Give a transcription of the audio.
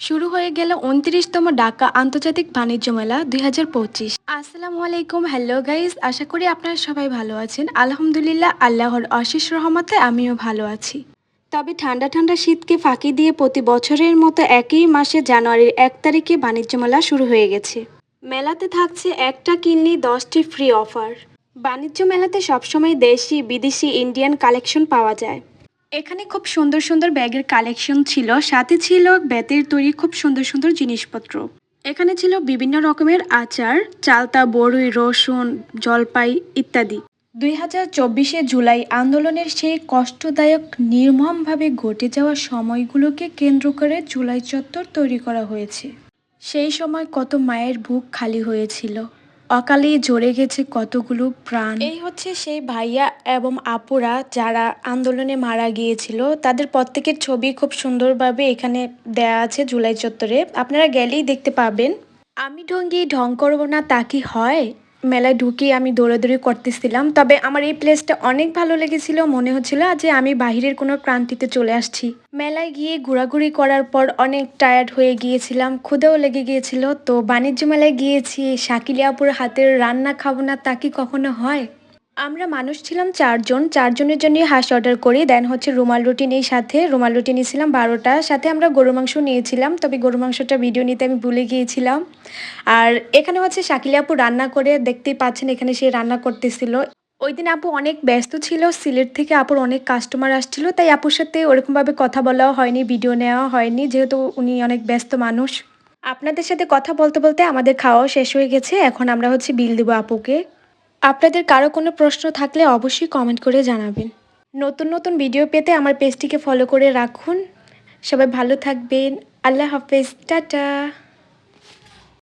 শুরু হয়ে গেল ২৯তম ঢাকা আন্তর্জাতিক বাণিজ্য মেলা ২০২৫। আসসালামু আলাইকুম, হ্যালো গাইজ, আশা করি আপনারা সবাই ভালো আছেন। আলহামদুলিল্লাহ, আল্লাহর অশেষ রহমতে আমিও ভালো আছি। তবে ঠান্ডা ঠান্ডা শীতকে ফাঁকি দিয়ে প্রতি বছরের মতো একই মাসে জানুয়ারির ১ তারিখে বাণিজ্য মেলা শুরু হয়ে গেছে। মেলাতে থাকছে একটা কিনলে 10টি ফ্রি অফার। বাণিজ্য মেলাতে সবসময় দেশি, বিদেশি, ইন্ডিয়ান কালেকশন পাওয়া যায়। এখানে খুব সুন্দর সুন্দর ব্যাগের কালেকশন ছিল, সাথে ছিল বেতের তৈরি খুব সুন্দর সুন্দর জিনিসপত্র। এখানে ছিল বিভিন্ন রকমের আচার, চালতা, বড়ই, রসুন, জলপাই ইত্যাদি। ২০২৪ জুলাই আন্দোলনের সেই কষ্টদায়ক নির্মমভাবে ঘটে যাওয়া সময়গুলোকে কেন্দ্র করে জুলাই চত্বর তৈরি করা হয়েছে। সেই সময় কত মায়ের বুক খালি হয়েছিল, অকালে ঝরে গেছে কতগুলো প্রাণ। এই হচ্ছে সেই ভাইয়া এবং আপুরা যারা আন্দোলনে মারা গিয়েছিল, তাদের প্রত্যেকের ছবি খুব সুন্দরভাবে এখানে দেয়া আছে জুলাই চত্বরে, আপনারা গেলেই দেখতে পাবেন। আমি ঢঙ্গি ঢং করবো না তা কি হয়? মেলায় ঢুকে আমি দৌড়াদৌড়ি করতেছিলাম, তবে আমার এই প্লেসটা অনেক ভালো লেগেছিল। মনে হচ্ছিল যে আমি বাহিরের কোনো প্রান্তিতে চলে আসছি। মেলায় গিয়ে ঘোরাঘুরি করার পর অনেক টায়ার্ড হয়ে গিয়েছিলাম, ক্ষুধাও লেগে গিয়েছিল। তো বাণিজ্য মেলায় গিয়েছি, শাকিলি আপুর হাতের রান্না খাবো না তা কি কখনো হয়? আমরা মানুষ ছিলাম চারজনের জন্য হাঁস অর্ডার করি, দেন হচ্ছে রুমাল রুটি নেই, সাথে রুমাল রুটি নিয়েছিলাম 12টা, সাথে আমরা গরু মাংস নিয়েছিলাম, তবে গরু মাংসটা ভিডিও নিতে আমি ভুলে গিয়েছিলাম। আর এখানে হচ্ছে শাকিলা আপু রান্না করে, দেখতেই পাচ্ছেন এখানে সে রান্না করতেছিল। ওই দিন আপু অনেক ব্যস্ত ছিল, সিলেট থেকে আপুর অনেক কাস্টমার আসছিল, তাই আপুর সাথে ওরকমভাবে কথা বলাও হয়নি, ভিডিও নেওয়া হয়নি, যেহেতু উনি অনেক ব্যস্ত মানুষ। আপনাদের সাথে কথা বলতে বলতে আমাদের খাওয়াও শেষ হয়ে গেছে, এখন আমরা হচ্ছে বিল দেবো আপুকে। আপনাদের কারো কোনো প্রশ্ন থাকলে অবশ্যই কমেন্ট করে জানাবেন। নতুন নতুন ভিডিও পেতে আমার পেজটিকে ফলো করে রাখুন। সবাই ভালো থাকবেন। আল্লাহ হাফেজ, টাটা।